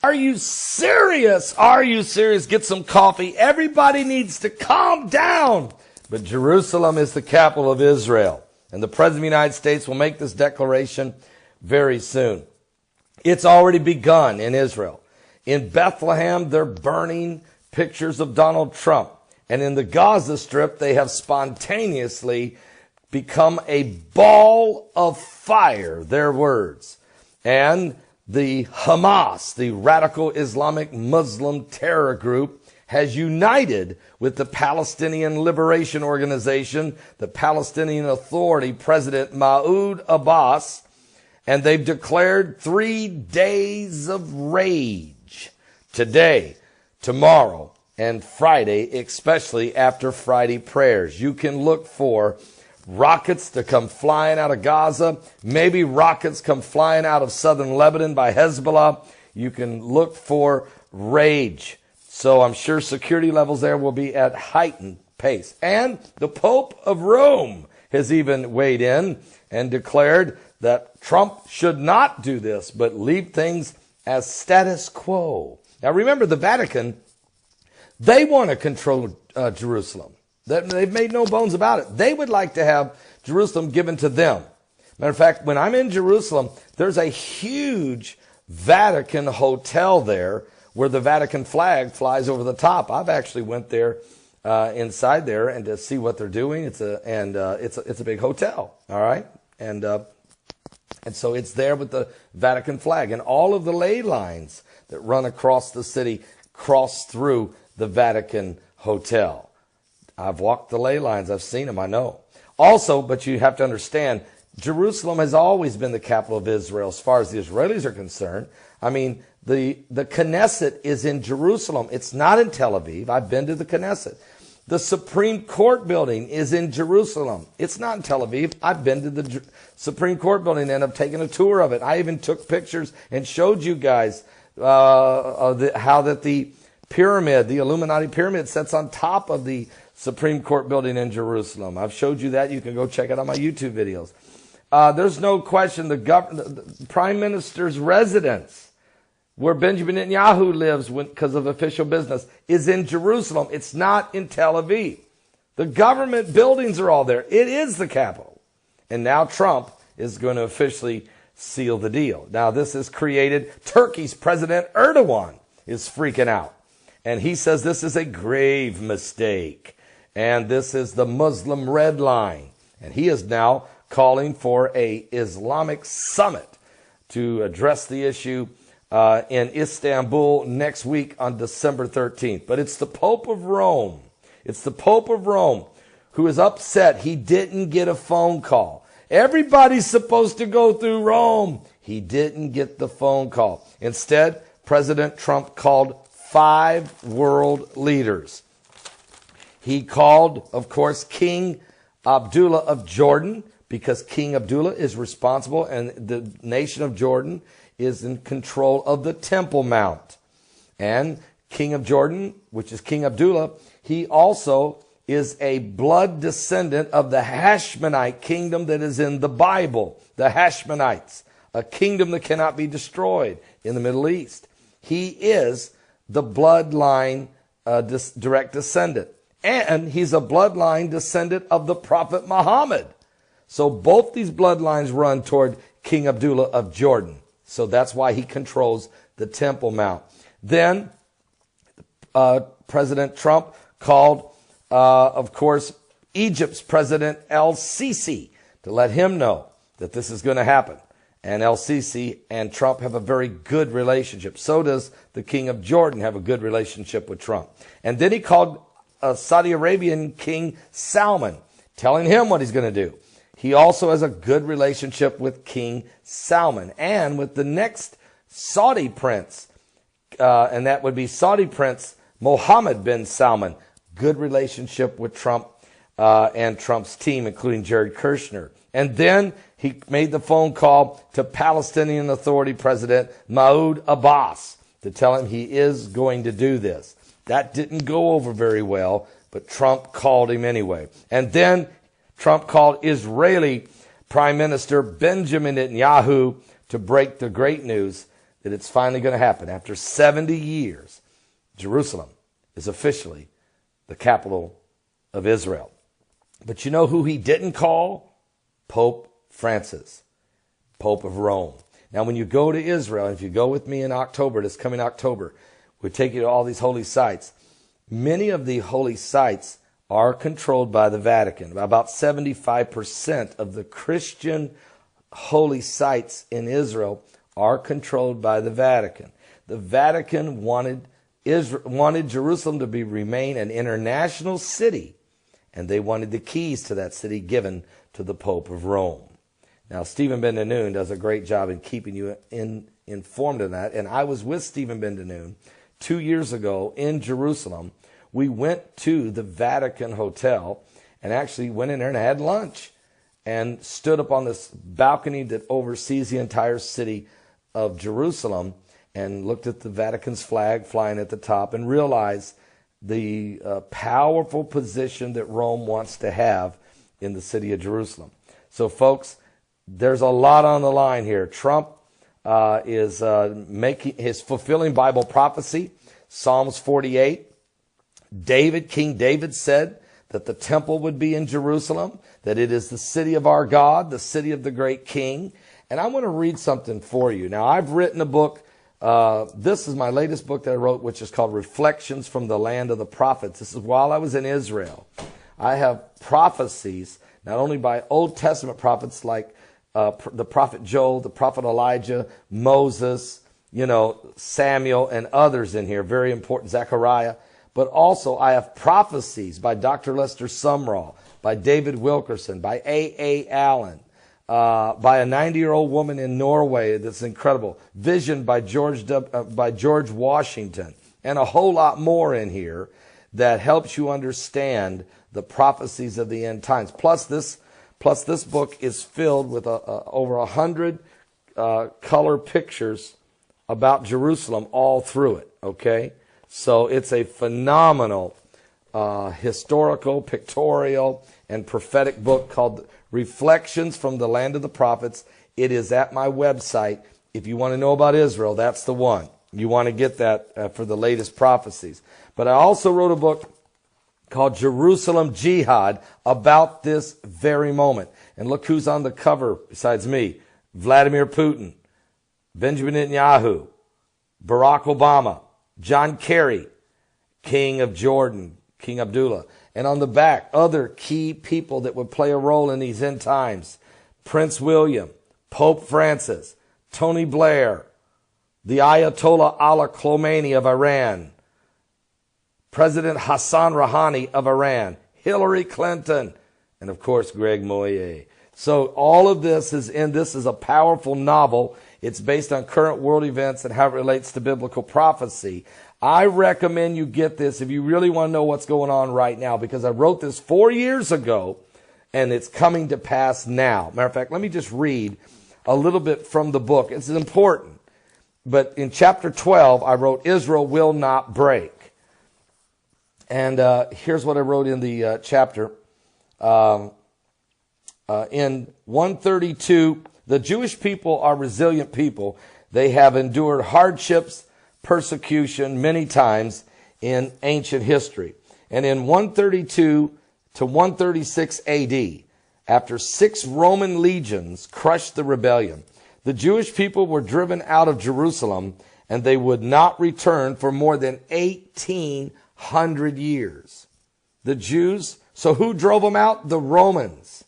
Are you serious? Are you serious? Get some coffee. Everybody needs to calm down. But Jerusalem is the capital of Israel. And the President of the United States will make this declaration very soon. It's already begun in Israel. In Bethlehem, they're burning pictures of Donald Trump. And in the Gaza Strip, they have spontaneously become a ball of fire, their words. And the Hamas, the radical Islamic Muslim terror group, has united with the Palestinian Liberation Organization, the Palestinian Authority, President Mahmoud Abbas, and they've declared 3 days of rage today, tomorrow, and Friday, especially after Friday prayers. You can look for rockets to come flying out of Gaza, maybe rockets come flying out of southern Lebanon by Hezbollah. You can look for rage. So I'm sure security levels there will be at heightened pace. And the Pope of Rome has even weighed in and declared that Trump should not do this, but leave things as status quo. Now remember, the Vatican, they want to control Jerusalem. They've made no bones about it. They would like to have Jerusalem given to them. Matter of fact, when I'm in Jerusalem, there's a huge Vatican hotel there where the Vatican flag flies over the top. I've actually went there inside there and to see what they're doing. It's a big hotel, all right, and so it's there with the Vatican flag, and all of the ley lines that run across the city cross through the Vatican hotel. I've walked the ley lines. I've seen them. I know. Also, but you have to understand, Jerusalem has always been the capital of Israel as far as the Israelis are concerned. I mean, the Knesset is in Jerusalem. It's not in Tel Aviv. I've been to the Knesset. The Supreme Court building is in Jerusalem. It's not in Tel Aviv. I've been to the Supreme Court building and I've taken a tour of it. I even took pictures and showed you guys how that the pyramid, the Illuminati pyramid, sits on top of the Supreme Court building in Jerusalem. I've showed you that. You can go check it on my YouTube videos. There's no question the Prime Minister's residence, where Benjamin Netanyahu lives because of official business, is in Jerusalem. It's not in Tel Aviv. The government buildings are all there. It is the capital. And now Trump is going to officially seal the deal. Now this has created, Turkey's President Erdogan is freaking out. And he says this is a grave mistake. And this is the Muslim red line. And he is now calling for a Islamic summit to address the issue in Istanbul next week on December 13th. But it's the Pope of Rome. It's the Pope of Rome who is upset he didn't get a phone call. Everybody's supposed to go through Rome. He didn't get the phone call. Instead, President Trump called 5 world leaders. He called, of course, King Abdullah of Jordan, because King Abdullah is responsible and the nation of Jordan is in control of the Temple Mount. And King of Jordan, which is King Abdullah, he also is a blood descendant of the Hashmonite kingdom that is in the Bible. The Hashmonites, a kingdom that cannot be destroyed in the Middle East. He is the bloodline direct descendant. And he's a bloodline descendant of the Prophet Muhammad. So both these bloodlines run toward King Abdullah of Jordan. So that's why he controls the Temple Mount. Then President Trump called, of course, Egypt's President El-Sisi to let him know that this is going to happen. And El-Sisi and Trump have a very good relationship. So does the King of Jordan have a good relationship with Trump. And then he called Saudi Arabian King Salman, telling him what he's going to do. He also has a good relationship with King Salman and with the next Saudi prince, and that would be Saudi Prince Mohammed bin Salman. Good relationship with Trump and Trump's team, including Jared Kushner. And then he made the phone call to Palestinian Authority President Mahmoud Abbas to tell him he is going to do this. That didn't go over very well, but Trump called him anyway. And then Trump called Israeli Prime Minister Benjamin Netanyahu to break the great news that it's finally going to happen. After 70 years, Jerusalem is officially the capital of Israel. But you know who he didn't call? Pope Francis, Pope of Rome. Now, when you go to Israel, if you go with me in October, this coming October, we take you to all these holy sites. Many of the holy sites are controlled by the Vatican. About 75% of the Christian holy sites in Israel are controlled by the Vatican. The Vatican wanted Jerusalem to remain an international city, and they wanted the keys to that city given to the Pope of Rome. Now, Stephen Ben-Danoon does a great job in keeping you informed of that, and I was with Stephen Ben-Danoon 2 years ago in Jerusalem. We went to the Vatican Hotel and actually went in there and had lunch and stood up on this balcony that oversees the entire city of Jerusalem and looked at the Vatican's flag flying at the top and realized the powerful position that Rome wants to have in the city of Jerusalem. So, folks, there's a lot on the line here. Trump is fulfilling Bible prophecy, Psalms 48. King David said that the temple would be in Jerusalem, that it is the city of our God, the city of the great King. And I want to read something for you. Now, I've written a book. This is my latest book that I wrote, which is called Reflections from the Land of the Prophets. This is while I was in Israel. I have prophecies, not only by Old Testament prophets like the prophet Joel, the prophet Elijah, Moses, Samuel, and others in here, very important, Zechariah. But also I have prophecies by Dr. Lester Sumrall, by David Wilkerson, by A.A. Allen, by a 90-year-old woman in Norway that's incredible, vision by George Washington, and a whole lot more in here that helps you understand the prophecies of the end times. Plus this book is filled with over 100 color pictures about Jerusalem all through it, okay? So it's a phenomenal historical, pictorial, and prophetic book called Reflections from the Land of the Prophets. It is at my website. If you want to know about Israel, that's the one. You want to get that for the latest prophecies. But I also wrote a book called Jerusalem Jihad about this very moment. And look who's on the cover besides me. Vladimir Putin, Benjamin Netanyahu, Barack Obama, John Kerry, King of Jordan, King Abdullah. And on the back, other key people that would play a role in these end times. Prince William, Pope Francis, Tony Blair, the Ayatollah Ali Khamenei of Iran, President Hassan Rouhani of Iran, Hillary Clinton, and of course, Greg Moyer. So all of this is in this is a powerful novel. It's based on current world events and how it relates to biblical prophecy. I recommend you get this if you really want to know what's going on right now, because I wrote this 4 years ago and it's coming to pass now. Matter of fact, let me just read a little bit from the book. It's important. But in chapter 12, I wrote, Israel will not break. And here's what I wrote in the chapter. In 132, the Jewish people are resilient people. They have endured hardships, persecution many times in ancient history. And in 132 to 136 AD, after 6 Roman legions crushed the rebellion, the Jewish people were driven out of Jerusalem, and they would not return for more than 1,800 years. The Jews, so who drove them out? The Romans.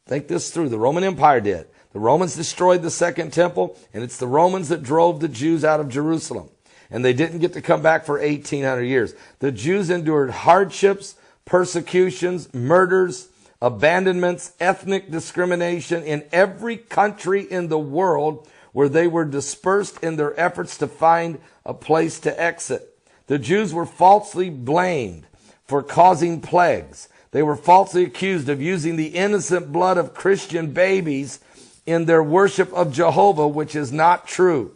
Think this through. The Roman Empire did. The Romans destroyed the Second Temple, and it's the Romans that drove the Jews out of Jerusalem. And they didn't get to come back for 1,800 years. The Jews endured hardships, persecutions, murders, abandonments, ethnic discrimination in every country in the world where they were dispersed in their efforts to find a place to exit. The Jews were falsely blamed for causing plagues. They were falsely accused of using the innocent blood of Christian babies in their worship of Jehovah, which is not true.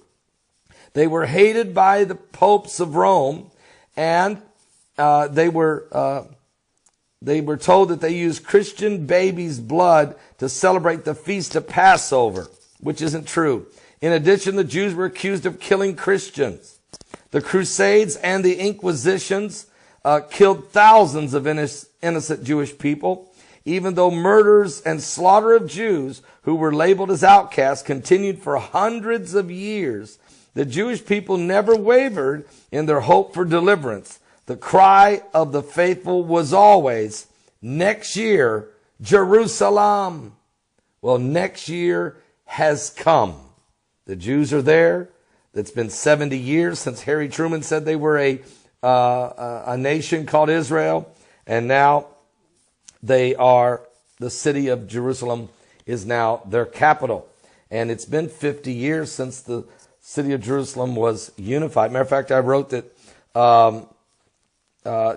They were hated by the popes of Rome, and they were told that they used Christian babies' blood to celebrate the feast of Passover, which isn't true. In addition, the Jews were accused of killing Christians. The Crusades and the Inquisitions killed thousands of innocent Jewish people. Even though murders and slaughter of Jews who were labeled as outcasts continued for hundreds of years, the Jewish people never wavered in their hope for deliverance. The cry of the faithful was always, next year, Jerusalem. Well, next year has come. The Jews are there. It's been 70 years since Harry Truman said they were a nation called Israel. And now they are, the city of Jerusalem is now their capital. And it's been 50 years since the city of Jerusalem was unified. Matter of fact, I wrote that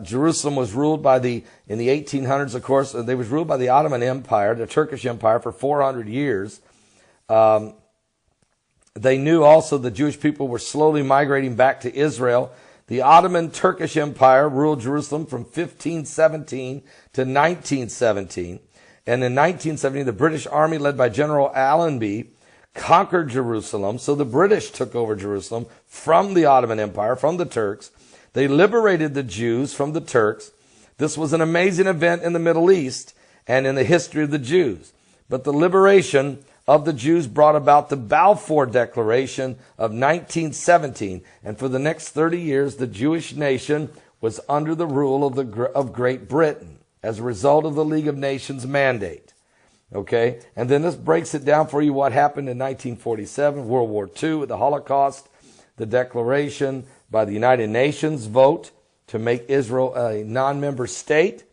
Jerusalem was ruled in the 1800s, of course, they was ruled by the Ottoman Empire, the Turkish Empire, for 400 years. They knew also the Jewish people were slowly migrating back to Israel. The Ottoman Turkish Empire ruled Jerusalem from 1517 to 1917. And in 1917, the British Army, led by General Allenby, conquered Jerusalem. So the British took over Jerusalem from the Ottoman Empire, from the Turks. They liberated the Jews from the Turks. This was an amazing event in the Middle East and in the history of the Jews. But the liberation of the Jews brought about the Balfour Declaration of 1917. And for the next 30 years, the Jewish nation was under the rule of Great Britain as a result of the League of Nations mandate. Okay? And then this breaks it down for you what happened in 1947, World War II, with the Holocaust, the declaration by the United Nations vote to make Israel a non-member state.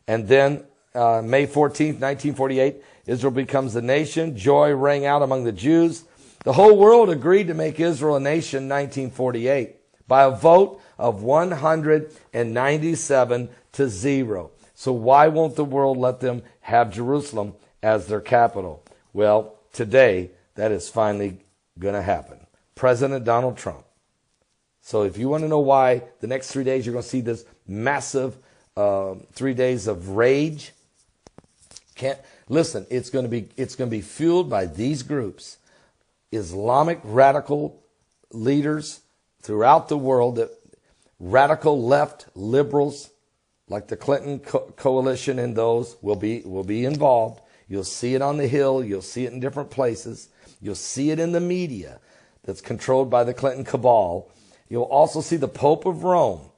And then May 14th, 1948, Israel becomes a nation. Joy rang out among the Jews. The whole world agreed to make Israel a nation in 1948 by a vote of 197 to 0. So why won't the world let them have Jerusalem as their capital? Well, today that is finally going to happen. President Donald Trump. So if you want to know why the next 3 days you're going to see this massive 3 days of rage, listen, it's going to be fueled by these groups, Islamic radical leaders throughout the world, that radical left liberals like the Clinton coalition, and those will be involved. You'll see it on the Hill. You'll see it in different places. You'll see it in the media that's controlled by the Clinton cabal. You'll also see the Pope of Rome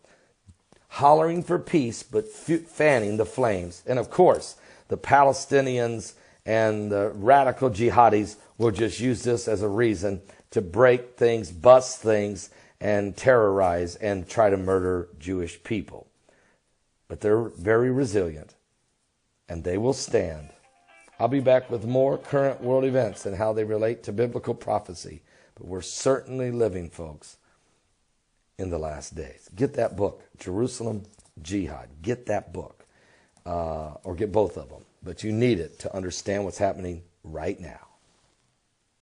hollering for peace, but fanning the flames. And of course, the Palestinians and the radical jihadis will just use this as a reason to break things, bust things, and terrorize and try to murder Jewish people. But they're very resilient, and they will stand. I'll be back with more current world events and how they relate to biblical prophecy. But we're certainly living, folks, in the last days. Get that book, Jerusalem Jihad. Get that book. Or get both of them. But you need it to understand what's happening right now.